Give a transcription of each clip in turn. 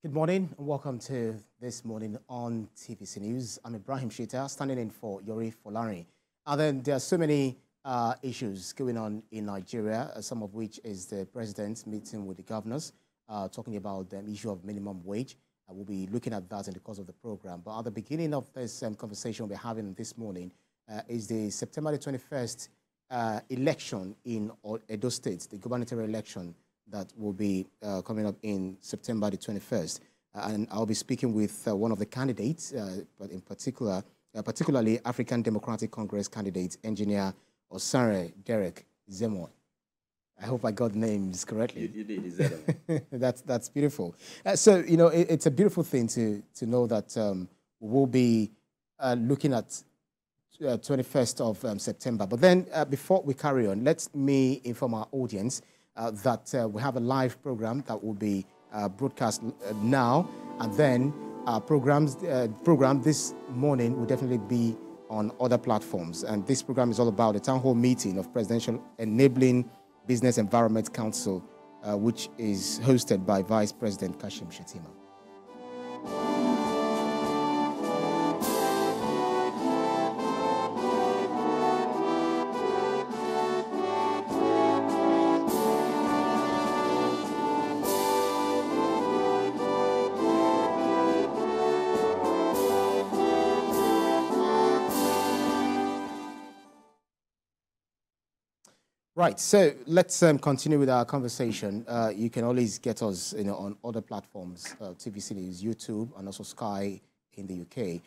Good morning and welcome to This Morning on TVC News. I'm Ibrahim Shita, standing in for Yori Folari. And then there are so many issues going on in Nigeria, some of which is the president meeting with the governors, talking about the issue of minimum wage. We'll be looking at that in the course of the program. But at the beginning of this conversation we're having this morning is the September the 21st election in Edo State, the gubernatorial election that will be coming up in September the 21st. And I'll be speaking with one of the candidates, but in particular, particularly African Democratic Congress candidate, Engineer Osare Derek Zemoy. I hope I got the names correctly. You did, is that That's beautiful. So, you know, it's a beautiful thing to know that we'll be looking at 21st of September. But then before we carry on, let me inform our audience that we have a live program that will be broadcast now, and then our program this morning will definitely be on other platforms. And this program is all about the town hall meeting of Presidential Enabling Business Environment Council, which is hosted by Vice President Kashim Shettima. Right, so let's continue with our conversation. You can always get us, on other platforms, TVC News, YouTube, and also Sky in the UK,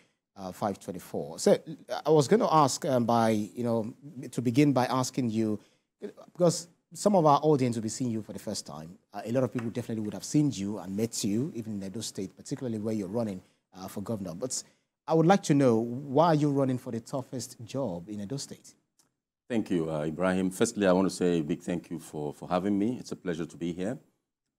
524. So I was going to ask to begin by asking you, because some of our audience will be seeing you for the first time. A lot of people definitely would have seen you and met you, even in Edo State, particularly where you're running for governor. But I would like to know, why are you running for the toughest job in Edo State? Thank you, Ibrahim. Firstly, I want to say a big thank you for having me. It's a pleasure to be here.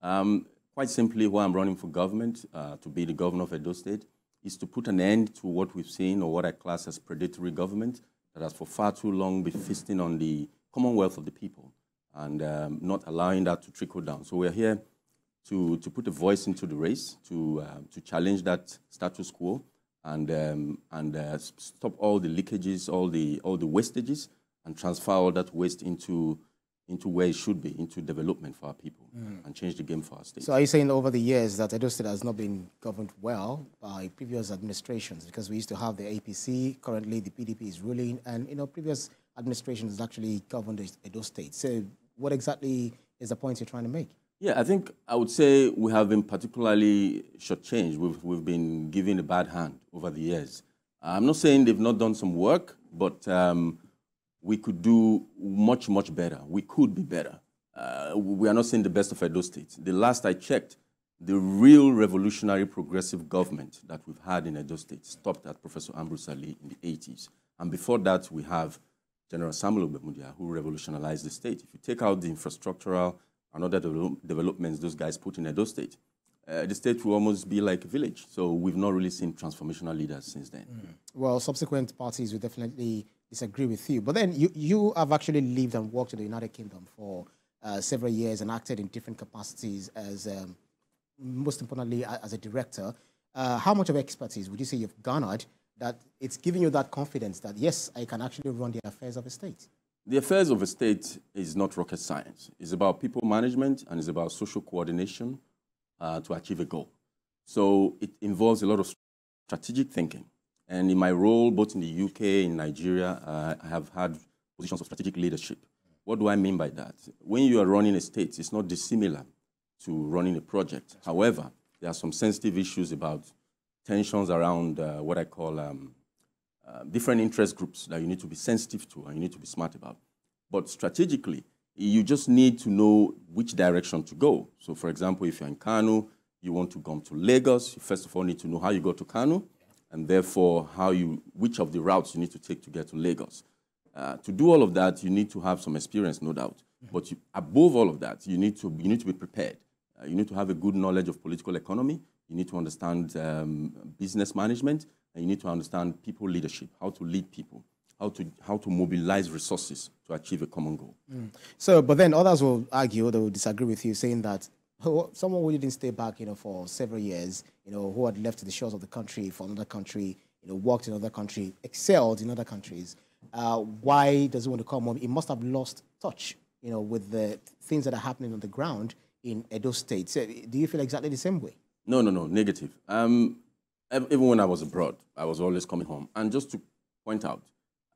Quite simply, why I'm running for government, to be the governor of Edo State, is to put an end to what we've seen, or what I class as predatory government, that has for far too long been feasting on the commonwealth of the people and not allowing that to trickle down. So we're here to put a voice into the race, to challenge that status quo and stop all the leakages, all the wastages, and transfer all that waste into where it should be, into development for our people, and change the game for our state. So are you saying over the years that Edo State has not been governed well by previous administrations? Because we used to have the APC, currently the PDP is ruling, and previous administrations actually governed Edo State. So what exactly is the point you're trying to make? Yeah, I think I would say we have been particularly shortchanged. We've been given a bad hand over the years. I'm not saying they've not done some work, but we could do much, much better. We could be better. We are not seeing the best of Edo State. The last I checked, the real revolutionary progressive government that we've had in Edo State stopped at Professor Ambrose Ali in the 80s. And before that, we have General Samuel Obemudia, who revolutionized the state. If you take out the infrastructural and other developments those guys put in Edo State, the state will almost be like a village. So we've not really seen transformational leaders since then. Well, subsequent parties will definitely disagree with you. But then you have actually lived and worked in the United Kingdom for several years and acted in different capacities as, most importantly, as a director. How much of expertise would you say you've garnered that it's giving you that confidence that, yes, I can actually run the affairs of a state? The affairs of a state is not rocket science. It's about people management and it's about social coordination to achieve a goal. So it involves a lot of strategic thinking. And in my role, both in the UK, in Nigeria, I have had positions of strategic leadership. What do I mean by that? When you are running a state, it's not dissimilar to running a project. However, there are some sensitive issues about tensions around what I call different interest groups that you need to be sensitive to and you need to be smart about. But strategically, you just need to know which direction to go. So, for example, if you're in Kano, you want to come to Lagos, you first of all need to know how you go to Kano, and therefore which of the routes you need to take to get to Lagos. To do all of that, you need to have some experience, no doubt. But above all of that, you need to be prepared. You need to have a good knowledge of political economy. You need to understand business management, and you need to understand people leadership, how to lead people, how to mobilize resources to achieve a common goal. So, but then others will argue, they will disagree with you, saying that Someone who didn't stay back, for several years, who had left the shores of the country for another country, worked in another country, excelled in other countries. Why does he want to come home? He must have lost touch, with the things that are happening on the ground in Edo State. So, do you feel exactly the same way? No, negative. Even when I was abroad, I was always coming home. And just to point out,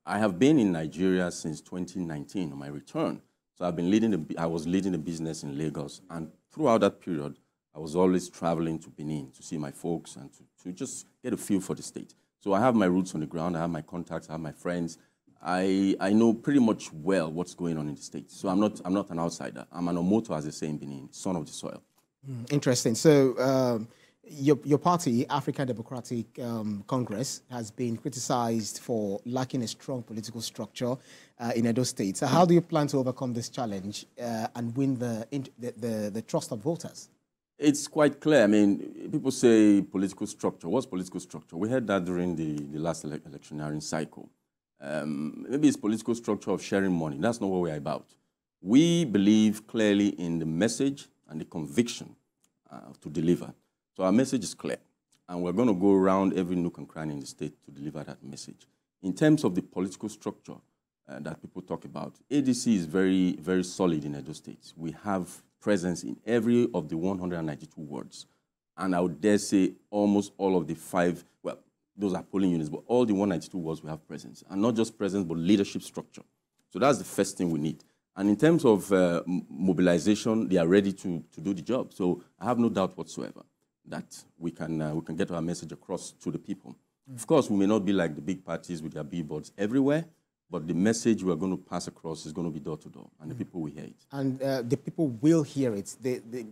I have been in Nigeria since 2019 on my return. So I was leading a business in Lagos, and throughout that period, I was always traveling to Benin to see my folks and to just get a feel for the state. So I have my roots on the ground, I have my contacts, I have my friends. I know pretty much well what's going on in the state. So I'm not an outsider. I'm an Omoto, as they say in Benin, son of the soil. Interesting. So your party, African Democratic Congress, has been criticized for lacking a strong political structure in Edo State. So how do you plan to overcome this challenge and win the trust of voters? It's quite clear. I mean, people say political structure. What's political structure? We heard that during the last electioneering cycle. Maybe it's political structure of sharing money. That's not what we're about. We believe clearly in the message and the conviction to deliver. So our message is clear, and we're going to go around every nook and cranny in the state to deliver that message. In terms of the political structure that people talk about, ADC is very, very solid in Edo State. We have presence in every of the 192 wards, and I would dare say almost all of the those are polling units, but all the 192 wards we have presence, and not just presence, but leadership structure. So that's the first thing we need. And in terms of mobilization, they are ready to do the job. So I have no doubt whatsoever that we can get our message across to the people. Of course, we may not be like the big parties with their billboards everywhere, but the message we are going to pass across is going to be door to door, and the people will hear it. And the people will hear it.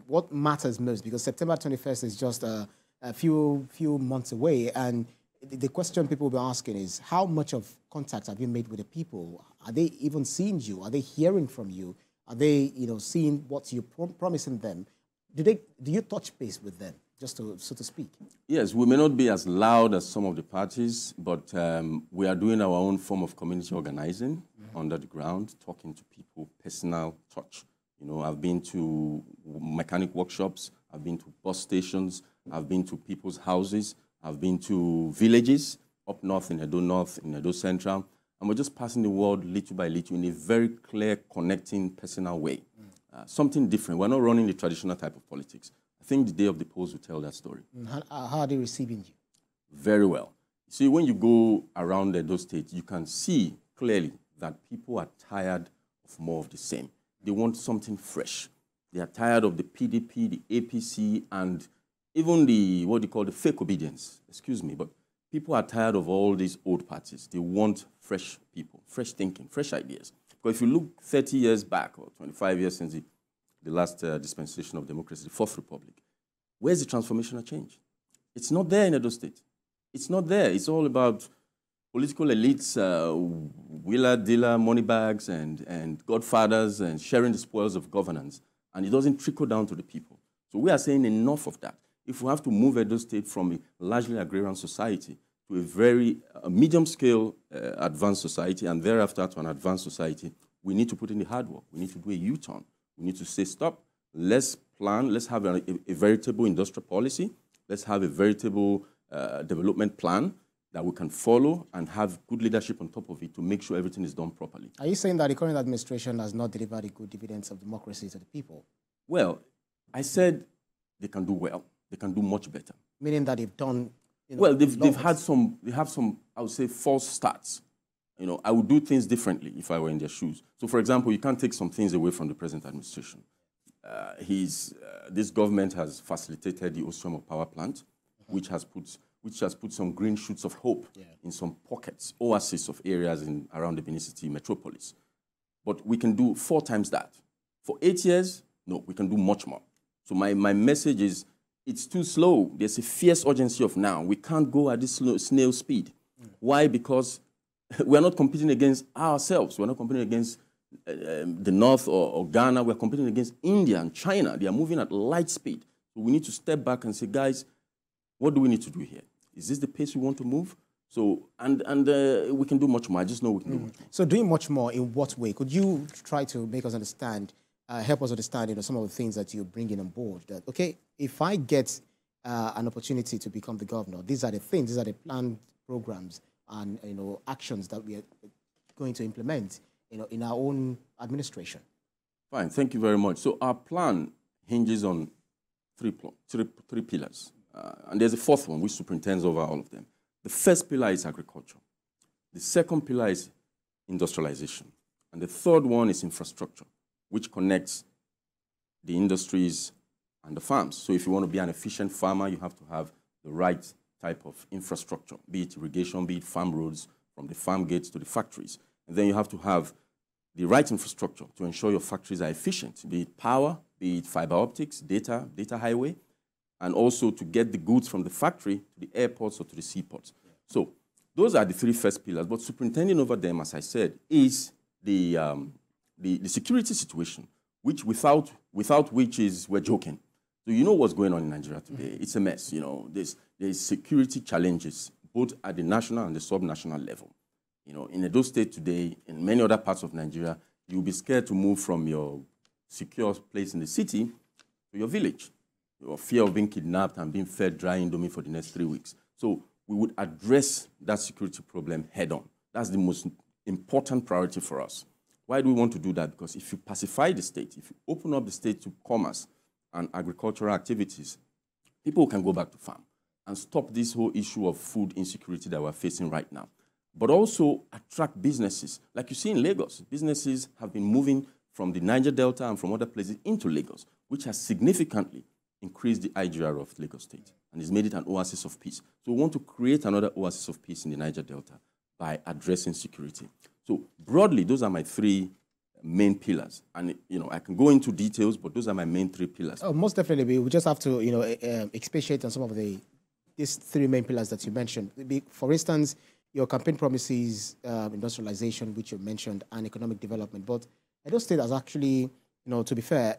What matters most, because September 21st is just a few months away, and the question people will be asking is, how much of contact have you made with the people? Are they even seeing you? Are they hearing from you? Are they, seeing what you're promising them? Do you touch base with them, just to, so to speak? Yes, we may not be as loud as some of the parties, but we are doing our own form of community organizing under the ground, talking to people, personal touch. I've been to mechanic workshops, I've been to bus stations, I've been to people's houses, I've been to villages up north in Edo Central, and we're just passing the word little by little in a very clear, connecting, personal way. Something different. We're not running the traditional type of politics. I think the day of the polls will tell that story. How are they receiving you? Very well. See, when you go around Edo State, you can see clearly that people are tired of more of the same. They want something fresh. They are tired of the PDP, the APC, and even the, what they call the fake obedience. Excuse me, but people are tired of all these old parties. They want fresh people, fresh thinking, fresh ideas. Because if you look 30 years back, or 25 years since the last dispensation of democracy, the Fourth Republic, where's the transformational change? It's not there in Edo State. It's not there. It's all about political elites, wheeler, dealer, money bags, and godfathers, and sharing the spoils of governance. And it doesn't trickle down to the people. So we are saying enough of that. If we have to move Edo State from a largely agrarian society to a very medium-scale advanced society, and thereafter to an advanced society, we need to put in the hard work. We need to do a U-turn. We need to say, stop, let's plan, let's have a veritable industrial policy, let's have a veritable development plan that we can follow and have good leadership on top of it to make sure everything is done properly. Are you saying that the current administration has not delivered the good dividends of democracy to the people? Well, I said they can do well. They can do much better. Meaning that they've done, well, they have some, I would say, false starts. I would do things differently if I were in their shoes. So, for example, you can't take some things away from the present administration. This government has facilitated the Ostromok power plant, which has put some green shoots of hope in some pockets, oases of areas around the Benin City metropolis. But we can do 4 times that. For 8 years, no, we can do much more. So my message is, it's too slow. There's a fierce urgency of now. We can't go at this snail speed. Why? Because we're not competing against ourselves. We're not competing against the North or Ghana. We're competing against India and China. They are moving at light speed. So we need to step back and say, guys, what do we need to do here? Is this the pace we want to move? So, and we can do much more. I just know we can do much more. So doing much more in what way? Could you try to make us understand help us understand, some of the things that you're bringing on board. That, okay, if I get an opportunity to become the governor, these are the things, these are the planned programs and, actions that we are going to implement, in our own administration. Fine, thank you very much. So our plan hinges on three pillars. And there's a fourth one, which superintends over all of them. The first pillar is agriculture. The second pillar is industrialization. And the third one is infrastructure, which connects the industries and the farms. So if you want to be an efficient farmer, you have to have the right type of infrastructure, be it irrigation, be it farm roads, from the farm gates to the factories. And then you have to have the right infrastructure to ensure your factories are efficient, be it power, be it fiber optics, data highway, and also to get the goods from the factory to the airports or to the seaports. So those are the three first pillars, but superintending over them, as I said, is the security situation, which without which we're joking. So you know what's going on in Nigeria today. It's a mess. There's security challenges, both at the national and the sub-national level. In Edo State today, in many other parts of Nigeria, you'll be scared to move from your secure place in the city to your village. Your fear of being kidnapped and being fed dry indomie for the next 3 weeks. So we would address that security problem head on. That's the most important priority for us. Why do we want to do that? Because if you pacify the state, if you open up the state to commerce and agricultural activities, people can go back to farm and stop this whole issue of food insecurity that we're facing right now. But also attract businesses. Like you see in Lagos, businesses have been moving from the Niger Delta and from other places into Lagos, which has significantly increased the IGR of Lagos State and has made it an oasis of peace. So we want to create another oasis of peace in the Niger Delta by addressing security. So broadly, those are my three main pillars. And, I can go into details, but those are my main three pillars. Oh, most definitely. We just have to, expatiate on some of these three main pillars that you mentioned. For instance, your campaign promises industrialization, which you mentioned, and economic development. But Edo State has actually, to be fair,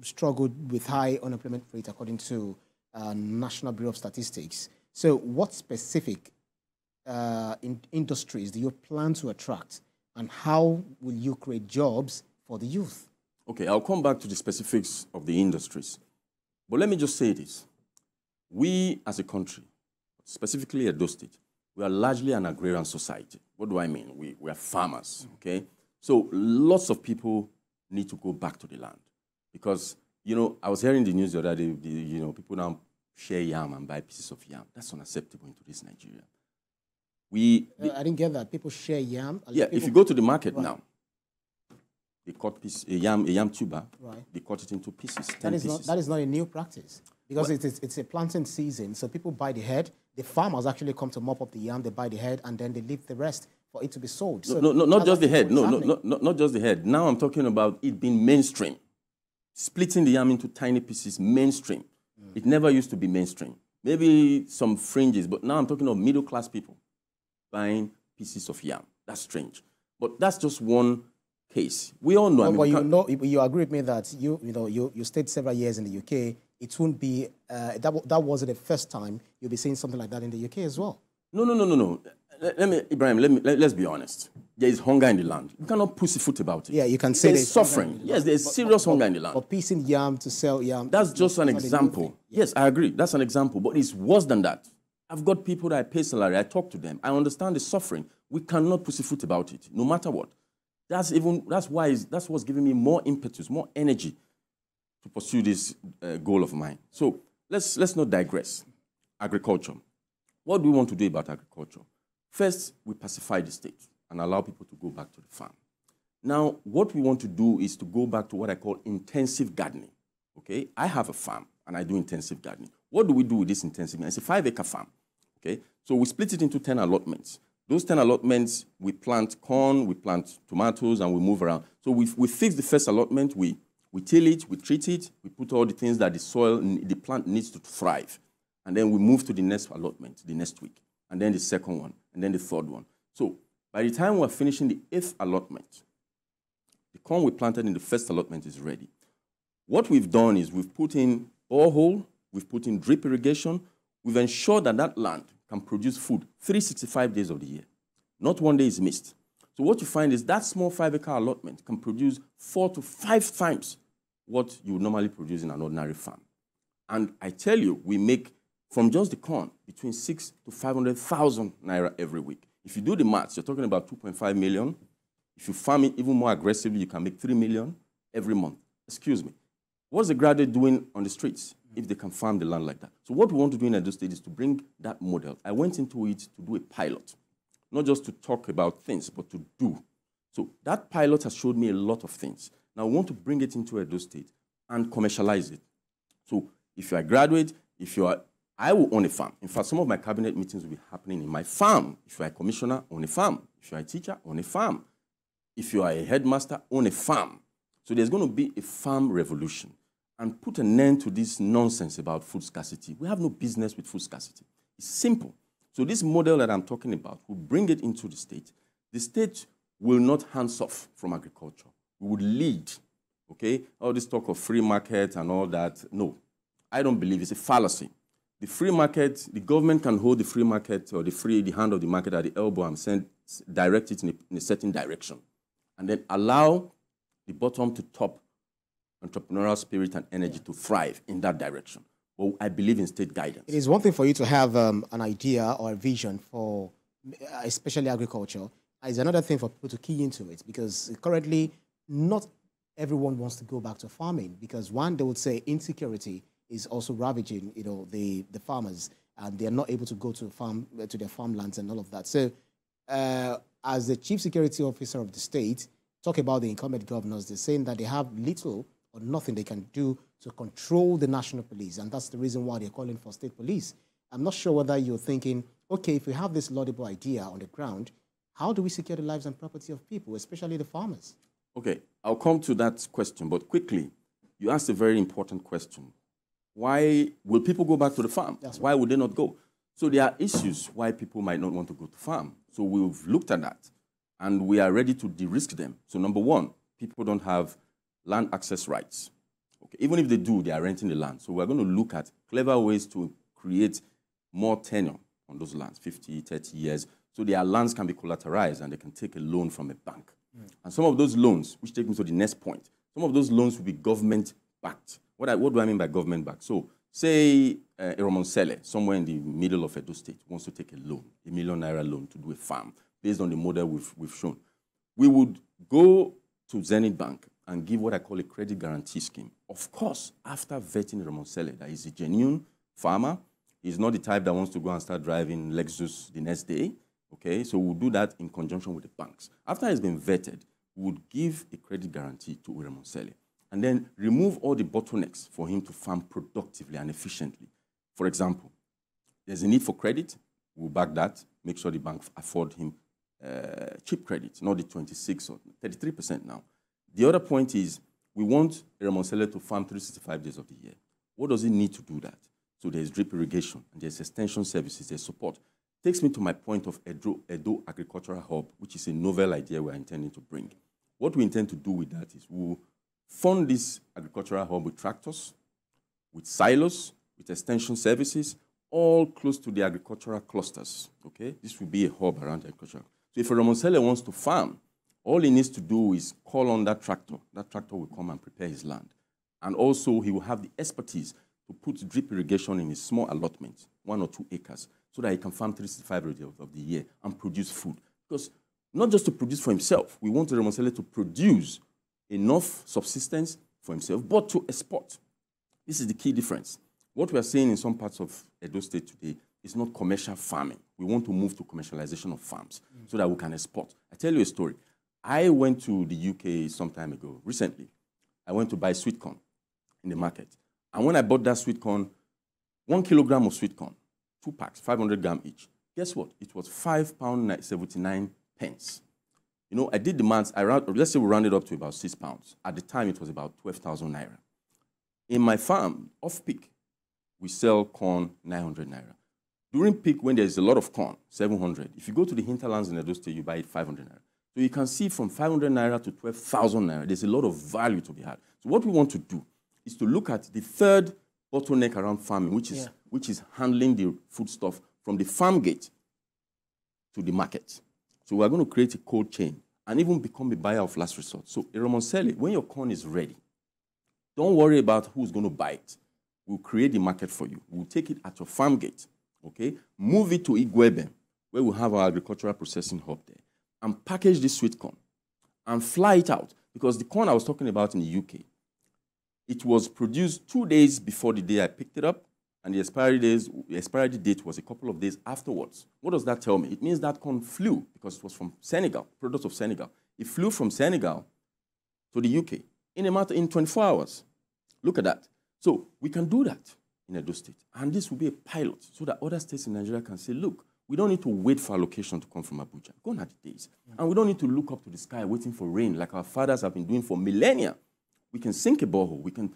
struggled with high unemployment rate according to National Bureau of Statistics. So what specific industries do you plan to attract, and how will you create jobs for the youth? Okay, I'll come back to the specifics of the industries. But let me just say this. We as a country, specifically Edo State, we are largely an agrarian society. What do I mean? We are farmers, okay? So lots of people need to go back to the land because, I was hearing the news the other day, people now share yam and buy pieces of yam. That's unacceptable in today's Nigeria. I didn't get that. People share yam? Yeah, if you go to the market now, they cut a yam tuber, they cut it into pieces, 10 pieces. That is not a new practice because it's a planting season, so people buy the head. The farmers actually come to mop up the yam, they buy the head, and then they leave the rest for it to be sold. So not just the head. Not just the head. Now I'm talking about it being mainstream. Splitting the yam into tiny pieces, mainstream. It never used to be mainstream. Maybe some fringes, but now I'm talking of middle-class people buying pieces of yam. That's strange. But that's just one case. We all know. But you agree with me that you stayed several years in the UK. It won't be, that wasn't the first time you'll be seeing something like that in the UK as well. No. Let's be honest. There is hunger in the land. You cannot pussyfoot about it. Yeah, you can say there's suffering. Yes, there's serious hunger in the land. But piecing yam to sell yam. That's just an example. Yes, I agree. That's an example. But it's worse than that. I've got people that I pay salary. I talk to them. I understand the suffering. We cannot pussyfoot about it, no matter what. That's what's giving me more impetus, more energy to pursue this goal of mine. So let's not digress. Agriculture. What do we want to do about agriculture? First, we pacify the state and allow people to go back to the farm. Now, what we want to do is to go back to what I call intensive gardening. Okay, I have a farm and I do intensive gardening. What do we do with this intensive gardening? It's a 5-acre farm. Okay, so we split it into 10 allotments. Those 10 allotments, we plant corn, we plant tomatoes, and we move around. So we fix the first allotment, we till it, we treat it, we put all the things that the plant needs to thrive. And then we move to the next allotment the next week, and then the second one, and then the third one. So by the time we're finishing the 8th allotment, the corn we planted in the first allotment is ready. What we've done is we've put in borehole, we've put in drip irrigation, we've ensured that that land can produce food 365 days of the year. Not one day is missed. So what you find is that small 5-acre allotment can produce 4 to 5 times what you would normally produce in an ordinary farm. And I tell you, we make, from just the corn, between 600,000 to 500,000 naira every week. If you do the maths, you're talking about 2.5 million. If you farm it even more aggressively, you can make 3 million every month. Excuse me. What's the graduate doing on the streets if they can farm the land like that? So what we want to do in Edo State is to bring that model. I went into it to do a pilot, not just to talk about things, but to do. So that pilot has showed me a lot of things. Now we want to bring it into Edo State and commercialize it. So if you're a graduate, I will own a farm. In fact, some of my cabinet meetings will be happening in my farm. If you're a commissioner, own a farm. If you're a teacher, own a farm. If you are a headmaster, own a farm. So there's going to be a farm revolution and put an end to this nonsense about food scarcity. We have no business with food scarcity. It's simple. So this model that I'm talking about, we'll bring it into the state. The state will not hands off from agriculture. We would lead, okay? All this talk of free market and all that, no. I don't believe it's a fallacy. The free market, the government can hold the free market or the hand of the market at the elbow and direct it in a certain direction. And then allow the bottom to top entrepreneurial spirit and energy to thrive in that direction. Well, I believe in state guidance. It is one thing for you to have an idea or a vision for especially agriculture. It's another thing for people to key into it, because currently not everyone wants to go back to farming, because one, they would say insecurity is also ravaging, the farmers, and they're not able to go to their farmlands and all of that. So as the chief security officer of the state, talk about the incumbent governors, they're saying that they have little or nothing they can do to control the national police, and that's the reason why they're calling for state police. I'm not sure whether you're thinking, okay, if we have this laudable idea on the ground, how do we secure the lives and property of people, especially the farmers? Okay, I'll come to that question, but quickly, you asked a very important question. Why will people go back to the farm? That's right. Why would they not go? So there are issues why people might not want to go to farm. So we've looked at that, and we are ready to de-risk them. So number one, people don't have land access rights. Okay, even if they do, they are renting the land. So we're going to look at clever ways to create more tenure on those lands, 50, 30 years. So their lands can be collateralized and they can take a loan from a bank. And some of those loans, which take me to the next point, some of those loans will be government-backed. What do I mean by government-backed? So say Iromonsele, somewhere in the middle of Edo State, wants to take a loan, ₦1 million loan to do a farm, based on the model we've shown. We would go to Zenith Bank and give what I call a credit guarantee scheme. Of course, after vetting Iromonsele, that he's a genuine farmer. He's not the type that wants to go and start driving Lexus the next day. Okay, so we'll do that in conjunction with the banks. After he's been vetted, we would give a credit guarantee to Iromonsele and then remove all the bottlenecks for him to farm productively and efficiently. For example, there's a need for credit. We'll back that, make sure the bank afford him cheap credit, not the 26 or 33% now. The other point is we want Iromonsele to farm 365 days of the year. What does he need to do that? So there's drip irrigation, and there's extension services, there's support. Takes me to my point of Edo Agricultural Hub, which is a novel idea we're intending to bring. What we intend to do with that is we'll fund this agricultural hub with tractors, with silos, with extension services, all close to the agricultural clusters, okay? This will be a hub around agriculture. So if Iromonsele wants to farm, all he needs to do is call on that tractor. That tractor will come and prepare his land. And also, he will have the expertise to put drip irrigation in his small allotment, 1 or 2 acres, so that he can farm 365 days of the year and produce food. Because not just to produce for himself, we want Iromonsele to produce enough subsistence for himself, but to export. This is the key difference. What we are saying in some parts of Edo State today is not commercial farming. We want to move to commercialization of farms so that we can export. I tell you a story. I went to the UK some time ago, recently. I went to buy sweet corn in the market. And when I bought that sweet corn, 1 kilogram of sweet corn, 2 packs, 500 grams each. Guess what? It was £5.79. You know, I did the maths. Let's say we rounded up to about £6. At the time, it was about 12,000 naira. In my farm, off peak, we sell corn 900 naira. During peak, when there's a lot of corn, 700. If you go to the hinterlands in Edo State, you buy it 500 naira. So you can see from 500 naira to 12,000 naira, there's a lot of value to be had. So what we want to do is to look at the third bottleneck around farming, which is handling the foodstuff from the farm gate to the market. So we're going to create a cold chain and even become a buyer of last resort. So Iromonsele, when your corn is ready, Don't worry about who's going to buy it. We'll create the market for you. We'll take it at your farm gate, okay? Move it to Igwebe, where we'll have our agricultural processing hub there, and package this sweet corn and fly it out. Because the corn I was talking about in the UK, it was produced 2 days before the day I picked it up, and the expiry date was a couple of days afterwards. What does that tell me? It means that corn flew, because it was from Senegal, product of Senegal. It flew from Senegal to the UK in 24 hours. Look at that. So we can do that in Edo State. And this will be a pilot so that other states in Nigeria can say, look, we don't need to wait for allocation to come from Abuja. Gone are the days. And we don't need to look up to the sky waiting for rain like our fathers have been doing for millennia. We can sink a borehole. We can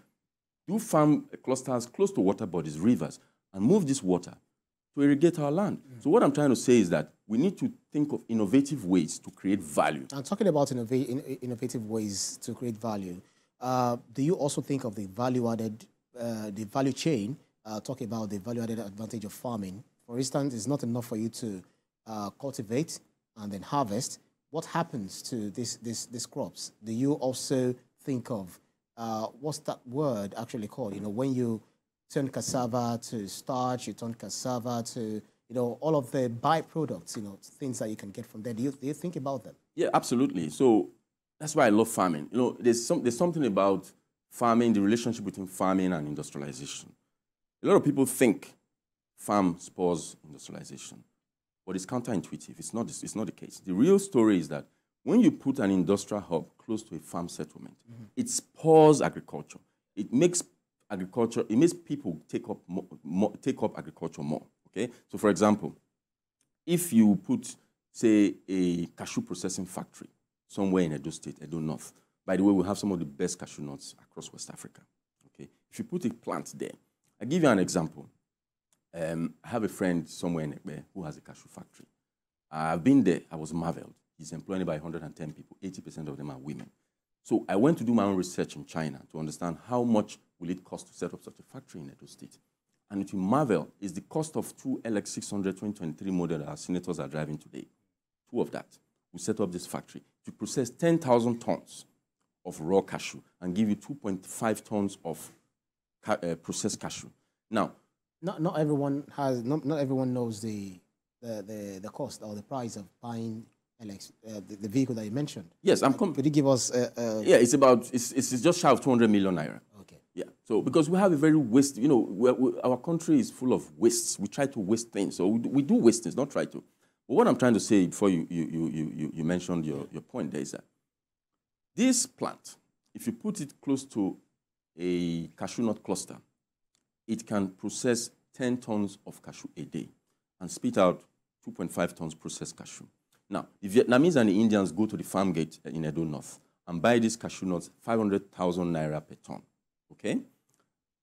do farm clusters close to water bodies, rivers, and move this water to irrigate our land. So what I'm trying to say is that we need to think of innovative ways to create value. And talking about innovative ways to create value, do you also think of the value-added, the value chain, talk about the value-added advantage of farming? For instance, it's not enough for you to cultivate and then harvest. What happens to these crops? Do you also think of, what's that word actually called? You know, when you turn cassava to starch, you turn cassava to, you know, all of the byproducts, you know, things that you can get from there. Do you think about them? Yeah, absolutely. So that's why I love farming. You know, there's something about farming, the relationship between farming and industrialization. A lot of people think farm spurs industrialization, but it's counterintuitive. It's not the case. The real story is that when you put an industrial hub close to a farm settlement, it spurs agriculture. It makes agriculture. It makes people take up agriculture more. Okay. So, for example, if you put, say, a cashew processing factory somewhere in Edo State, Edo North. By the way, we have some of the best cashew nuts across West Africa. Okay. If you put a plant there, I'll give you an example. I have a friend somewhere in Ekbe who has a cashew factory. I've been there. I was marveled. He's employed by 110 people. 80% of them are women. So I went to do my own research in China to understand how much will it cost to set up such a factory in Edo State. And if you marvel, is the cost of two LX600 2023 model that our senators are driving today. Two of that. We set up this factory to process 10,000 tons of raw cashew and give you 2.5 tons of processed cashew. Now, not everyone knows the cost or the price of buying the vehicle that you mentioned. Yes, could you give us? Yeah, it's just shy of 200 million naira. Okay. Yeah. So because we have a very waste, you know, our country is full of wastes. We try to waste things, so we do waste things, not try to. But what I'm trying to say before you mentioned your point there is that this plant, if you put it close to a cashew nut cluster, it can process 10 tons of cashew a day and spit out 2.5 tons processed cashew. Now, the Vietnamese and the Indians go to the farm gate in Edo North and buy these cashew nuts 500,000 naira per ton. Okay? Do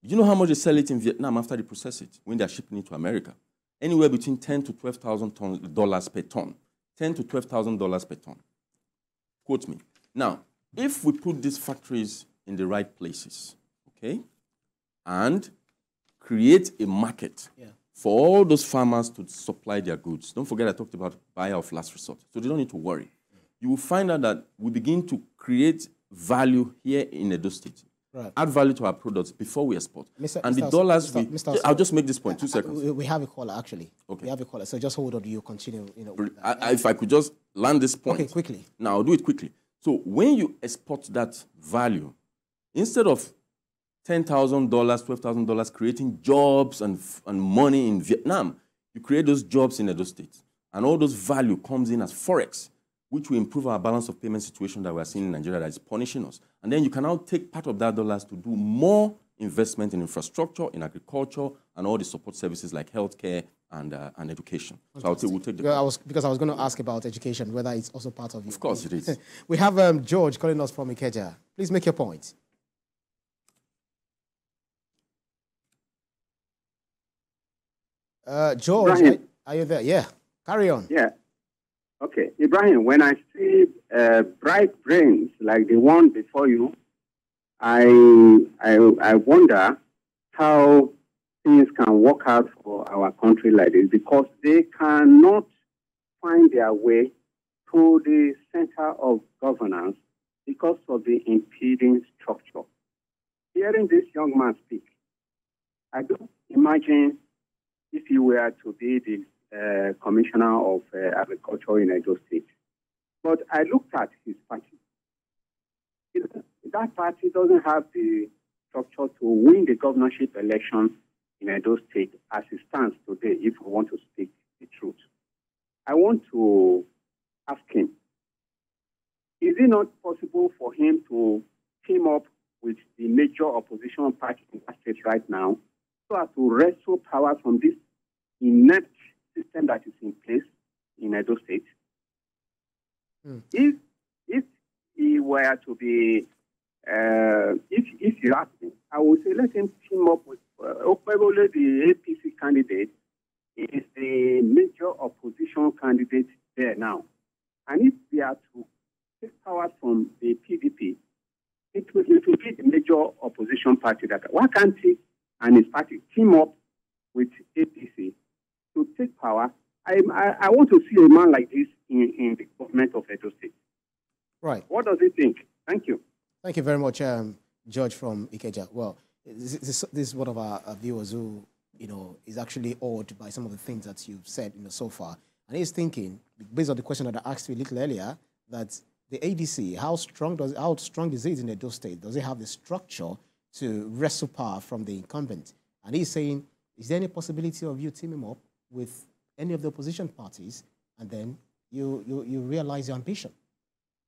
you know how much they sell it in Vietnam after they process it when they're shipping it to America? Anywhere between $10,000 to $12,000 per ton. $10,000 to $12,000 per ton. Quote me. Now, if we put these factories in the right places, okay, and create a market for all those farmers to supply their goods. Don't forget I talked about buyer of last resort. So they don't need to worry. You will find out that we begin to create value here in Edo State. Right. Add value to our products before we export. I'll just make this point, 2 seconds. We have a caller, actually. Okay. We have a caller, so just hold on, you continue. You know, if I could just land this point. Okay, quickly. Now, I'll do it quickly. So when you export that value, instead of $10,000, $12,000 creating jobs and money in Vietnam, you create those jobs in Edo State. And all those value comes in as forex, which will improve our balance of payment situation that we're seeing in Nigeria that is punishing us. And then you can now take part of that dollars to do more investment in infrastructure, in agriculture, and all the support services like healthcare and education. So we'll take the because I was going to ask about education, whether it's also part of your... Of course it is. We have George calling us from Ikeja. Please make your point. George, are you there? Yeah, carry on. Yeah. Okay. Ibrahim, when I see bright brains like the one before you, I wonder how things can work out for our country like this, because they cannot find their way to the center of governance because of the impeding structure. hearing this young man speak, I don't imagine if he were to be the commissioner of agriculture in Edo State. But I looked at his party. That party doesn't have the structure to win the governorship election in Edo State as it stands today, if we want to speak the truth. I want to ask him, is it not possible for him to team up with the major opposition party in that state right now so as to wrestle power from this inept system that is in place in Edo State? If he were to be, if you ask me, I would say let him team up with probably the APC candidate is the major opposition candidate there now. And if they are to take power from the PDP, it will be the major opposition party. Why can't he and his party team up with APC to take power? I want to see a man like this in the government of Edo State. Right. What does he think? Thank you. Thank you very much, George from Ikeja. Well, this is one of our viewers who, is actually awed by some of the things that you've said, so far. And he's thinking, based on the question that I asked you a little earlier, that the ADC, how strong is it in Edo State? Does it have the structure to wrestle power from the incumbent? And he's saying, is there any possibility of you teaming up with any of the opposition parties, and then you realize your ambition?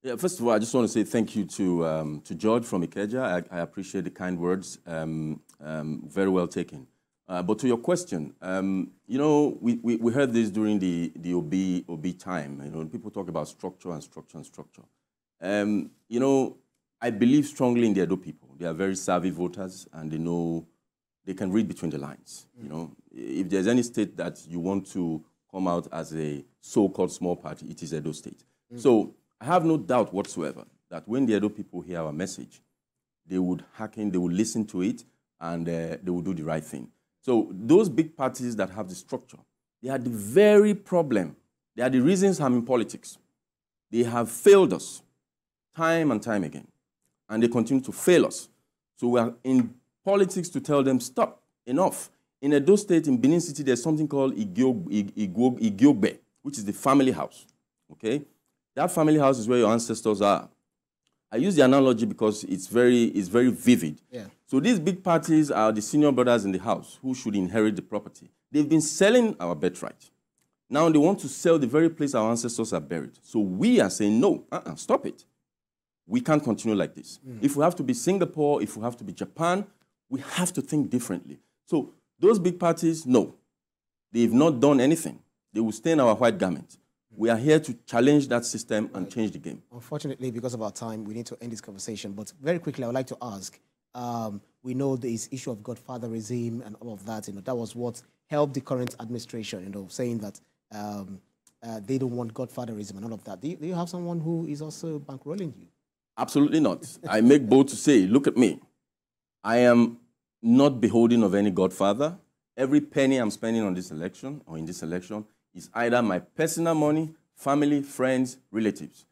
Yeah, first of all, I just want to say thank you to George from Ikeja. I appreciate the kind words. Very well taken. But to your question, we heard this during the OB time. People talk about structure and structure and structure. I believe strongly in the Edo people. They are very savvy voters, and they know they can read between the lines. If there's any state that you want to come out as a so-called small party, it is Edo State. So I have no doubt whatsoever that when the Edo people hear our message, they would hack in, they would listen to it, and they will do the right thing. So those big parties that have the structure, they are the very problem. They are the reasons I'm in politics. They have failed us time and time again, and they continue to fail us. So we are in politics to tell them, stop, enough. In Edo State, in Benin City, there's something called Igiogbe, which is the family house, okay? That family house is where your ancestors are. I use the analogy because it's very vivid. Yeah. So these big parties are the senior brothers in the house who should inherit the property. They've been selling our birthright. Now they want to sell the very place our ancestors are buried. So we are saying, no, stop it. We can't continue like this. If we have to be Singapore, if we have to be Japan, we have to think differently. So those big parties, no. They've not done anything. They will stay in our white garment. We are here to challenge that system and change the game. Unfortunately, because of our time, we need to end this conversation. But very quickly, I would like to ask, we know this issue of godfatherism and all of that. That was what helped the current administration, saying that they don't want godfatherism and all of that. Do you have someone who is also bankrolling you? Absolutely not. I make bold to say, look at me. I am not beholden of any godfather. Every penny I'm spending on this election or in this election is either my personal money, family, friends, relatives.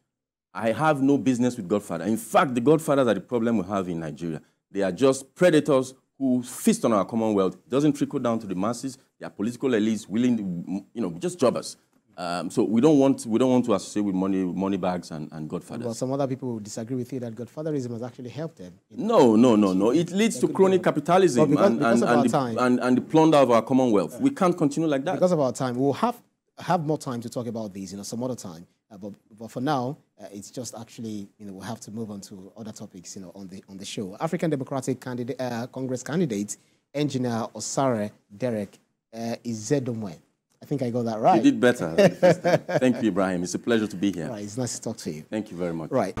I have no business with godfather. In fact, the godfathers are the problem we have in Nigeria. They are just predators who feast on our commonwealth. It doesn't trickle down to the masses. They are political elites willing, just jobbers. So we don't want to associate with money bags and godfathers. Well, some other people disagree with you that godfatherism has actually helped them. No. It leads to crony capitalism and the plunder of our commonwealth. We can't continue like that. Because of our time, we'll have more time to talk about these, some other time. But for now, it's just actually, we'll have to move on to other topics, on the show. African Democratic Congress candidate, Engineer Osare Derek Izedomwe. I think I got that right. You did better. Thank you, Ibrahim. It's a pleasure to be here. Right, it's nice to talk to you. Thank you very much. Right.